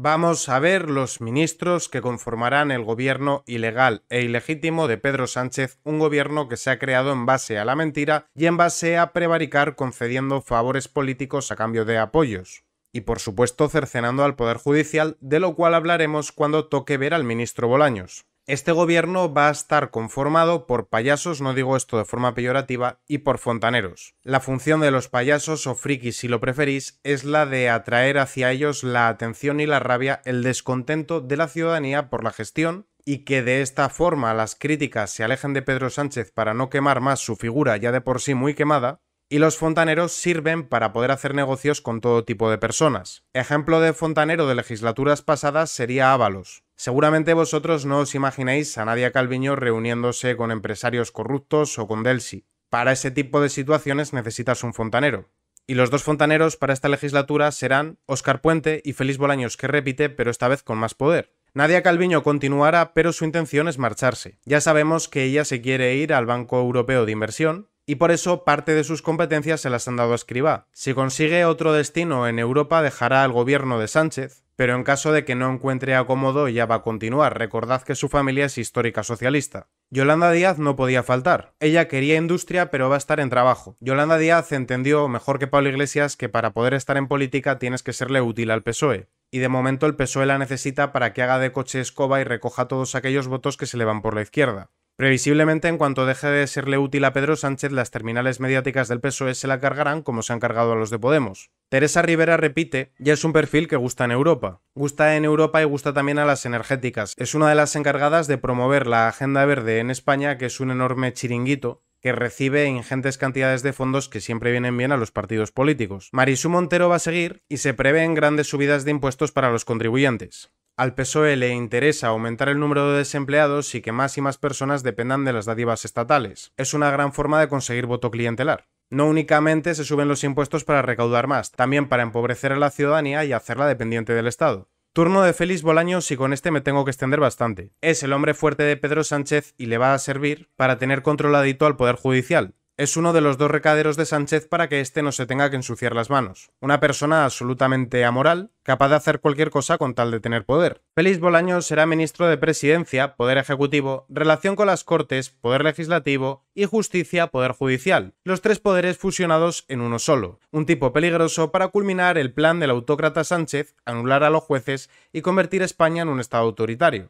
Vamos a ver los ministros que conformarán el gobierno ilegal e ilegítimo de Pedro Sánchez, un gobierno que se ha creado en base a la mentira y en base a prevaricar concediendo favores políticos a cambio de apoyos. Y por supuesto cercenando al Poder Judicial, de lo cual hablaremos cuando toque ver al ministro Bolaños. Este gobierno va a estar conformado por payasos, no digo esto de forma peyorativa, y por fontaneros. La función de los payasos, o frikis si lo preferís, es la de atraer hacia ellos la atención y la rabia, el descontento de la ciudadanía por la gestión, y que de esta forma las críticas se alejen de Pedro Sánchez para no quemar más su figura ya de por sí muy quemada. Y los fontaneros sirven para poder hacer negocios con todo tipo de personas. Ejemplo de fontanero de legislaturas pasadas sería Ábalos. Seguramente vosotros no os imagináis a Nadia Calviño reuniéndose con empresarios corruptos o con Delsi. Para ese tipo de situaciones necesitas un fontanero. Y los dos fontaneros para esta legislatura serán Óscar Puente y Félix Bolaños, que repite, pero esta vez con más poder. Nadia Calviño continuará, pero su intención es marcharse. Ya sabemos que ella se quiere ir al Banco Europeo de Inversión, y por eso parte de sus competencias se las han dado a Escrivá. Si consigue otro destino en Europa dejará al gobierno de Sánchez, pero en caso de que no encuentre acomodo ya va a continuar. Recordad que su familia es histórica socialista. Yolanda Díaz no podía faltar. Ella quería industria, pero va a estar en trabajo. Yolanda Díaz entendió, mejor que Pablo Iglesias, que para poder estar en política tienes que serle útil al PSOE. Y de momento el PSOE la necesita para que haga de coche escoba y recoja todos aquellos votos que se le van por la izquierda. Previsiblemente, en cuanto deje de serle útil a Pedro Sánchez, las terminales mediáticas del PSOE se la cargarán como se han cargado a los de Podemos. Teresa Rivera repite, ya es un perfil que gusta en Europa. Gusta en Europa y gusta también a las energéticas. Es una de las encargadas de promover la agenda verde en España, que es un enorme chiringuito que recibe ingentes cantidades de fondos que siempre vienen bien a los partidos políticos. Marisú Montero va a seguir y se prevén grandes subidas de impuestos para los contribuyentes. Al PSOE le interesa aumentar el número de desempleados y que más y más personas dependan de las dádivas estatales. Es una gran forma de conseguir voto clientelar. No únicamente se suben los impuestos para recaudar más, también para empobrecer a la ciudadanía y hacerla dependiente del Estado. Turno de Félix Bolaños y con este me tengo que extender bastante. Es el hombre fuerte de Pedro Sánchez y le va a servir para tener controladito al Poder Judicial. Es uno de los dos recaderos de Sánchez para que éste no se tenga que ensuciar las manos. Una persona absolutamente amoral, capaz de hacer cualquier cosa con tal de tener poder. Félix Bolaños será ministro de Presidencia, Poder Ejecutivo, Relación con las Cortes, Poder Legislativo y Justicia, Poder Judicial. Los tres poderes fusionados en uno solo. Un tipo peligroso para culminar el plan del autócrata Sánchez, anular a los jueces y convertir España en un estado autoritario.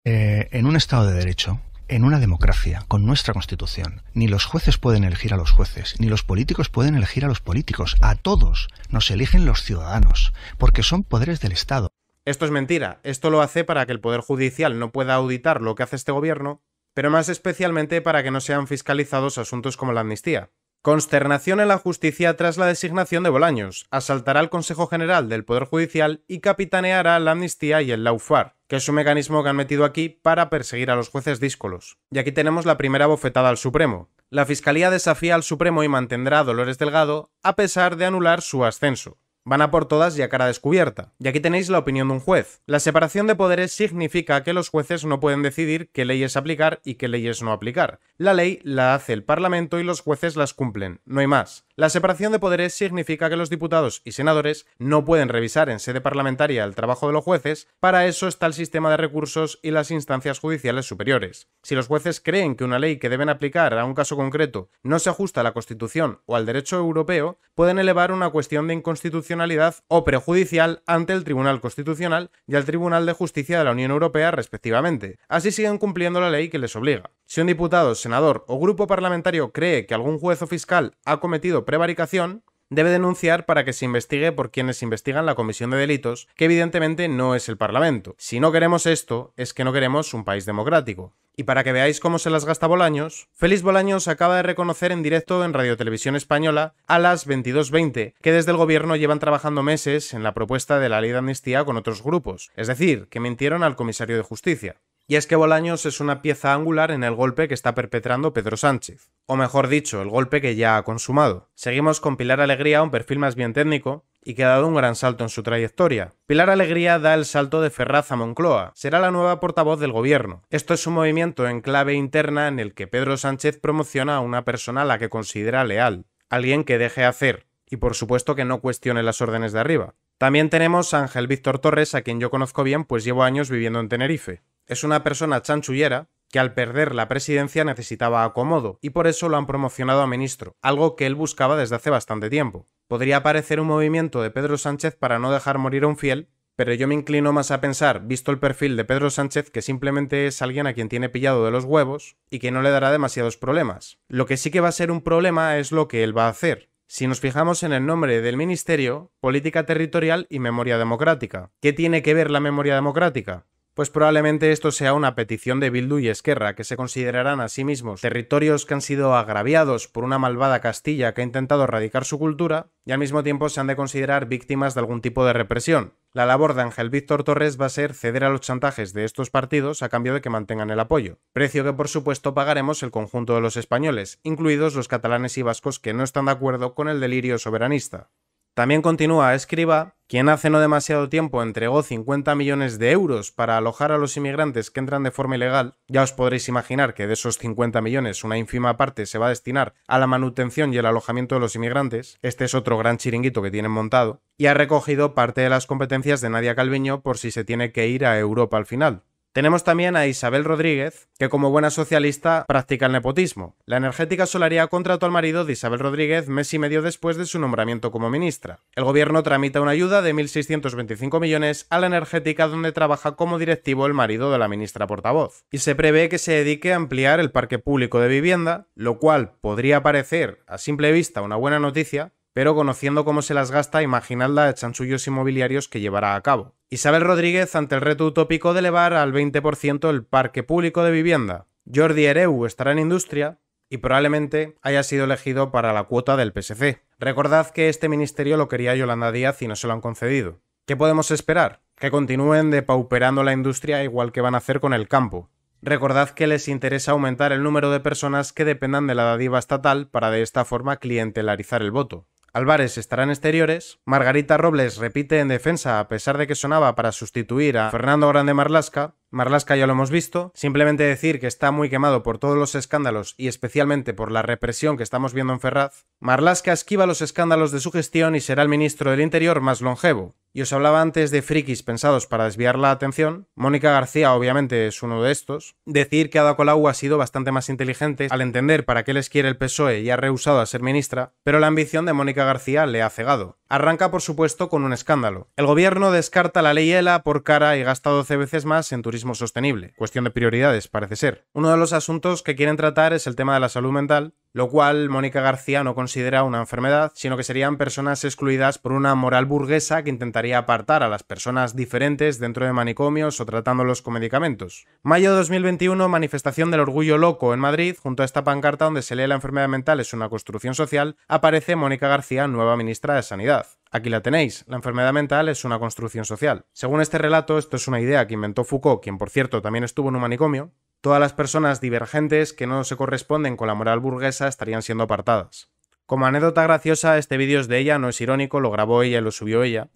En un estado de derecho, en una democracia, con nuestra Constitución, ni los jueces pueden elegir a los jueces, ni los políticos pueden elegir a los políticos. A todos nos eligen los ciudadanos, porque son poderes del Estado. Esto es mentira. Esto lo hace para que el Poder Judicial no pueda auditar lo que hace este gobierno, pero más especialmente para que no sean fiscalizados asuntos como la amnistía. Consternación en la justicia tras la designación de Bolaños. Asaltará al Consejo General del Poder Judicial y capitaneará la amnistía y el lawfare, que es un mecanismo que han metido aquí para perseguir a los jueces díscolos. Y aquí tenemos la primera bofetada al Supremo. La Fiscalía desafía al Supremo y mantendrá a Dolores Delgado a pesar de anular su ascenso. Van a por todas y a cara descubierta. Y aquí tenéis la opinión de un juez. La separación de poderes significa que los jueces no pueden decidir qué leyes aplicar y qué leyes no aplicar. La ley la hace el Parlamento y los jueces las cumplen. No hay más. La separación de poderes significa que los diputados y senadores no pueden revisar en sede parlamentaria el trabajo de los jueces. Para eso está el sistema de recursos y las instancias judiciales superiores. Si los jueces creen que una ley que deben aplicar a un caso concreto no se ajusta a la Constitución o al derecho europeo, pueden elevar una cuestión de inconstitucionalidad o prejudicial ante el Tribunal Constitucional y al Tribunal de Justicia de la Unión Europea respectivamente. Así siguen cumpliendo la ley que les obliga. Si un diputado, senador o grupo parlamentario cree que algún juez o fiscal ha cometido prevaricación, debe denunciar para que se investigue por quienes investigan la comisión de delitos, que evidentemente no es el Parlamento. Si no queremos esto, es que no queremos un país democrático. Y para que veáis cómo se las gasta Bolaños, Félix Bolaños acaba de reconocer en directo en Radio Televisión Española a las 22:20 que desde el gobierno llevan trabajando meses en la propuesta de la ley de amnistía con otros grupos, es decir, que mintieron al comisario de Justicia. Y es que Bolaños es una pieza angular en el golpe que está perpetrando Pedro Sánchez. O mejor dicho, el golpe que ya ha consumado. Seguimos con Pilar Alegría, un perfil más bien técnico, y que ha dado un gran salto en su trayectoria. Pilar Alegría da el salto de Ferraz a Moncloa. Será la nueva portavoz del gobierno. Esto es un movimiento en clave interna en el que Pedro Sánchez promociona a una persona a la que considera leal. Alguien que deje hacer. Y por supuesto que no cuestione las órdenes de arriba. También tenemos a Ángel Víctor Torres, a quien yo conozco bien, pues llevo años viviendo en Tenerife. Es una persona chanchullera que al perder la presidencia necesitaba acomodo y por eso lo han promocionado a ministro, algo que él buscaba desde hace bastante tiempo. Podría parecer un movimiento de Pedro Sánchez para no dejar morir a un fiel, pero yo me inclino más a pensar, visto el perfil de Pedro Sánchez, que simplemente es alguien a quien tiene pillado de los huevos y que no le dará demasiados problemas. Lo que sí que va a ser un problema es lo que él va a hacer. Si nos fijamos en el nombre del ministerio, Política Territorial y Memoria Democrática. ¿Qué tiene que ver la memoria democrática? Pues probablemente esto sea una petición de Bildu y Esquerra, que se considerarán a sí mismos territorios que han sido agraviados por una malvada Castilla que ha intentado erradicar su cultura, y al mismo tiempo se han de considerar víctimas de algún tipo de represión. La labor de Ángel Víctor Torres va a ser ceder a los chantajes de estos partidos a cambio de que mantengan el apoyo, precio que por supuesto pagaremos el conjunto de los españoles, incluidos los catalanes y vascos que no están de acuerdo con el delirio soberanista. También continúa Escrivá, quien hace no demasiado tiempo entregó 50 millones de euros para alojar a los inmigrantes que entran de forma ilegal. Ya os podréis imaginar que de esos 50 millones una ínfima parte se va a destinar a la manutención y el alojamiento de los inmigrantes. Este es otro gran chiringuito que tienen montado. Y ha recogido parte de las competencias de Nadia Calviño por si se tiene que ir a Europa al final. Tenemos también a Isabel Rodríguez, que como buena socialista practica el nepotismo. La energética Solaria contrató al marido de Isabel Rodríguez mes y medio después de su nombramiento como ministra. El gobierno tramita una ayuda de 1.625 millones a la energética donde trabaja como directivo el marido de la ministra portavoz. Y se prevé que se dedique a ampliar el parque público de vivienda, lo cual podría parecer a simple vista una buena noticia, pero conociendo cómo se las gasta, imaginad la de chanchullos inmobiliarios que llevará a cabo. Isabel Rodríguez ante el reto utópico de elevar al 20% el parque público de vivienda. Jordi Hereu estará en industria y probablemente haya sido elegido para la cuota del PSC. Recordad que este ministerio lo quería Yolanda Díaz y no se lo han concedido. ¿Qué podemos esperar? Que continúen depauperando la industria igual que van a hacer con el campo. Recordad que les interesa aumentar el número de personas que dependan de la dádiva estatal para de esta forma clientelarizar el voto. Álvarez estará en exteriores, Margarita Robles repite en defensa a pesar de que sonaba para sustituir a Fernando Grande Marlaska. Marlaska ya lo hemos visto, simplemente decir que está muy quemado por todos los escándalos y especialmente por la represión que estamos viendo en Ferraz. Marlaska esquiva los escándalos de su gestión y será el ministro del Interior más longevo. Y os hablaba antes de frikis pensados para desviar la atención. Mónica García obviamente es uno de estos. Decir que Ada Colau ha sido bastante más inteligente al entender para qué les quiere el PSOE y ha rehusado a ser ministra, pero la ambición de Mónica García le ha cegado. Arranca por supuesto con un escándalo. El gobierno descarta la ley ELA por cara y gasta 12 veces más en turismo sostenible. Cuestión de prioridades, parece ser. Uno de los asuntos que quieren tratar es el tema de la salud mental, lo cual Mónica García no considera una enfermedad, sino que serían personas excluidas por una moral burguesa que intentaría apartar a las personas diferentes dentro de manicomios o tratándolos con medicamentos. Mayo de 2021, manifestación del orgullo loco en Madrid, junto a esta pancarta donde se lee la enfermedad mental es una construcción social, aparece Mónica García, nueva ministra de Sanidad. Aquí la tenéis, la enfermedad mental es una construcción social. Según este relato, esto es una idea que inventó Foucault, quien por cierto también estuvo en un manicomio. Todas las personas divergentes que no se corresponden con la moral burguesa estarían siendo apartadas. Como anécdota graciosa, este vídeo es de ella, no es irónico, lo grabó ella y lo subió ella.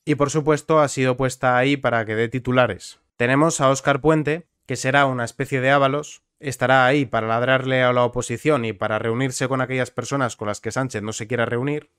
Y por supuesto ha sido puesta ahí para que dé titulares. Tenemos a Óscar Puente, que será una especie de Ábalos, estará ahí para ladrarle a la oposición y para reunirse con aquellas personas con las que Sánchez no se quiera reunir.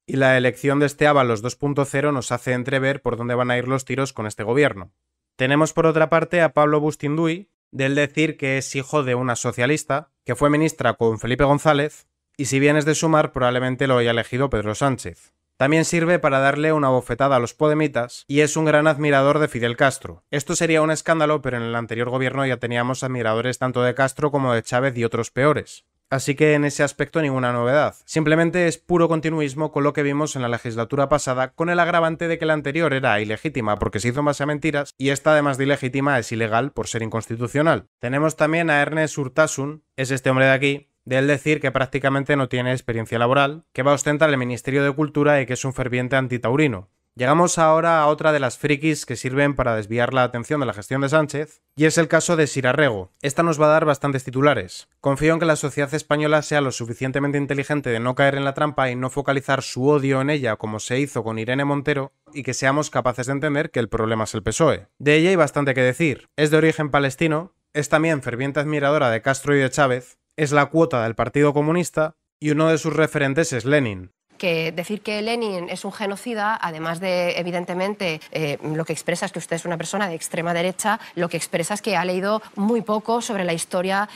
Y la elección de este Ábalos 2.0 nos hace entrever por dónde van a ir los tiros con este gobierno. Tenemos por otra parte a Pablo Bustinduy, del decir que es hijo de una socialista, que fue ministra con Felipe González, y si bien es de sumar, probablemente lo haya elegido Pedro Sánchez. También sirve para darle una bofetada a los podemitas y es un gran admirador de Fidel Castro. Esto sería un escándalo, pero en el anterior gobierno ya teníamos admiradores tanto de Castro como de Chávez y otros peores. Así que en ese aspecto ninguna novedad. Simplemente es puro continuismo con lo que vimos en la legislatura pasada, con el agravante de que la anterior era ilegítima porque se hizo en base a mentiras y esta además de ilegítima es ilegal por ser inconstitucional. Tenemos también a Ernest Urtasun, es este hombre de aquí, de él decir que prácticamente no tiene experiencia laboral, que va a ostentar el Ministerio de Cultura y que es un ferviente antitaurino. Llegamos ahora a otra de las frikis que sirven para desviar la atención de la gestión de Sánchez, y es el caso de Sira Rego. Esta nos va a dar bastantes titulares. Confío en que la sociedad española sea lo suficientemente inteligente de no caer en la trampa y no focalizar su odio en ella como se hizo con Irene Montero, y que seamos capaces de entender que el problema es el PSOE. De ella hay bastante que decir. Es de origen palestino, es también ferviente admiradora de Castro y de Chávez, es la cuota del Partido Comunista, y uno de sus referentes es Lenin. Que decir que Lenin es un genocida, además de, evidentemente, lo que expresa es que usted es una persona de extrema derecha, lo que expresa es que ha leído muy poco sobre la historia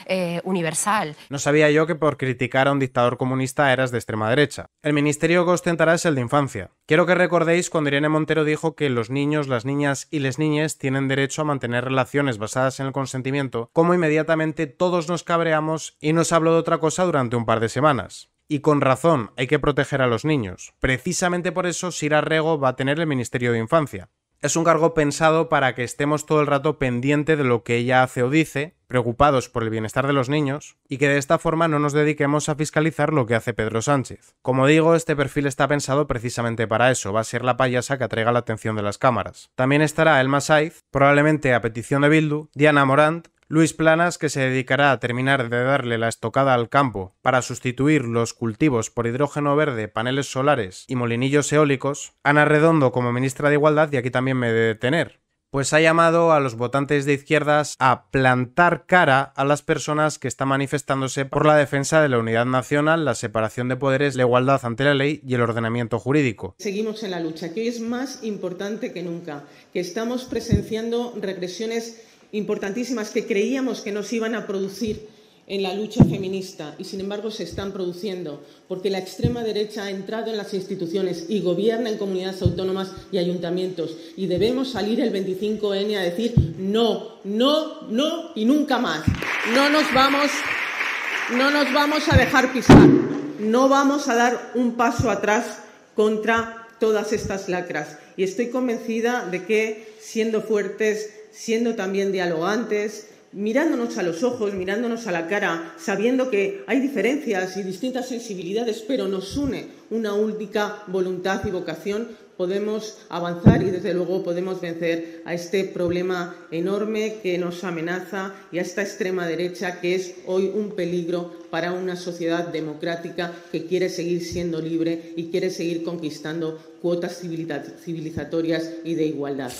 universal. No sabía yo que por criticar a un dictador comunista eras de extrema derecha. El ministerio que ostentará es el de Infancia. Quiero que recordéis cuando Irene Montero dijo que los niños, las niñas y les niñes tienen derecho a mantener relaciones basadas en el consentimiento, como inmediatamente todos nos cabreamos y nos habló de otra cosa durante un par de semanas. Y con razón, hay que proteger a los niños. Precisamente por eso Sira Rego va a tener el Ministerio de Infancia. Es un cargo pensado para que estemos todo el rato pendiente de lo que ella hace o dice, preocupados por el bienestar de los niños, y que de esta forma no nos dediquemos a fiscalizar lo que hace Pedro Sánchez. Como digo, este perfil está pensado precisamente para eso, va a ser la payasa que atraiga la atención de las cámaras. También estará Elma Saiz, probablemente a petición de Bildu, Diana Morant, Luis Planas, que se dedicará a terminar de darle la estocada al campo para sustituir los cultivos por hidrógeno verde, paneles solares y molinillos eólicos, Ana Redondo como ministra de Igualdad, y aquí también me he de detener, pues ha llamado a los votantes de izquierdas a plantar cara a las personas que están manifestándose por la defensa de la unidad nacional, la separación de poderes, la igualdad ante la ley y el ordenamiento jurídico. Seguimos en la lucha, que hoy es más importante que nunca, que estamos presenciando regresiones importantísimas que creíamos que nos iban a producir en la lucha feminista y sin embargo se están produciendo porque la extrema derecha ha entrado en las instituciones y gobierna en comunidades autónomas y ayuntamientos y debemos salir el 25N a decir no, no, no y nunca más. No nos vamos a dejar pisar, no vamos a dar un paso atrás contra todas estas lacras y estoy convencida de que siendo fuertes, siendo también dialogantes, mirándonos a los ojos, mirándonos a la cara, sabiendo que hay diferencias y distintas sensibilidades, pero nos une una única voluntad y vocación, podemos avanzar y, desde luego, podemos vencer a este problema enorme que nos amenaza y a esta extrema derecha que es hoy un peligro para una sociedad democrática que quiere seguir siendo libre y quiere seguir conquistando cuotas civilizatorias y de igualdad.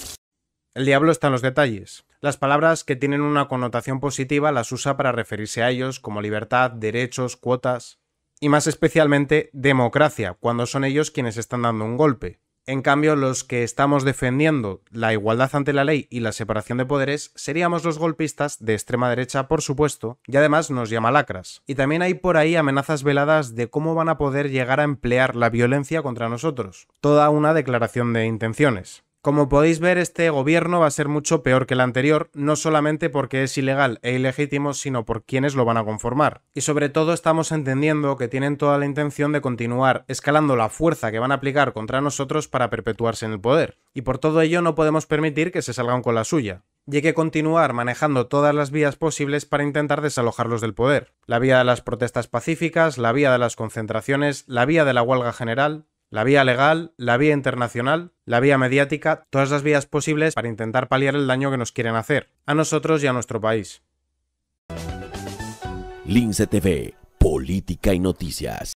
El diablo está en los detalles. Las palabras que tienen una connotación positiva las usa para referirse a ellos como libertad, derechos, cuotas y más especialmente democracia, cuando son ellos quienes están dando un golpe. En cambio, los que estamos defendiendo la igualdad ante la ley y la separación de poderes seríamos los golpistas de extrema derecha, por supuesto, y además nos llama lacras. Y también hay por ahí amenazas veladas de cómo van a poder llegar a emplear la violencia contra nosotros. Toda una declaración de intenciones. Como podéis ver, este gobierno va a ser mucho peor que el anterior, no solamente porque es ilegal e ilegítimo, sino por quienes lo van a conformar. Y sobre todo estamos entendiendo que tienen toda la intención de continuar escalando la fuerza que van a aplicar contra nosotros para perpetuarse en el poder. Y por todo ello no podemos permitir que se salgan con la suya. Y hay que continuar manejando todas las vías posibles para intentar desalojarlos del poder. La vía de las protestas pacíficas, la vía de las concentraciones, la vía de la huelga general, la vía legal, la vía internacional, la vía mediática, todas las vías posibles para intentar paliar el daño que nos quieren hacer, a nosotros y a nuestro país. Lince TV, política y noticias.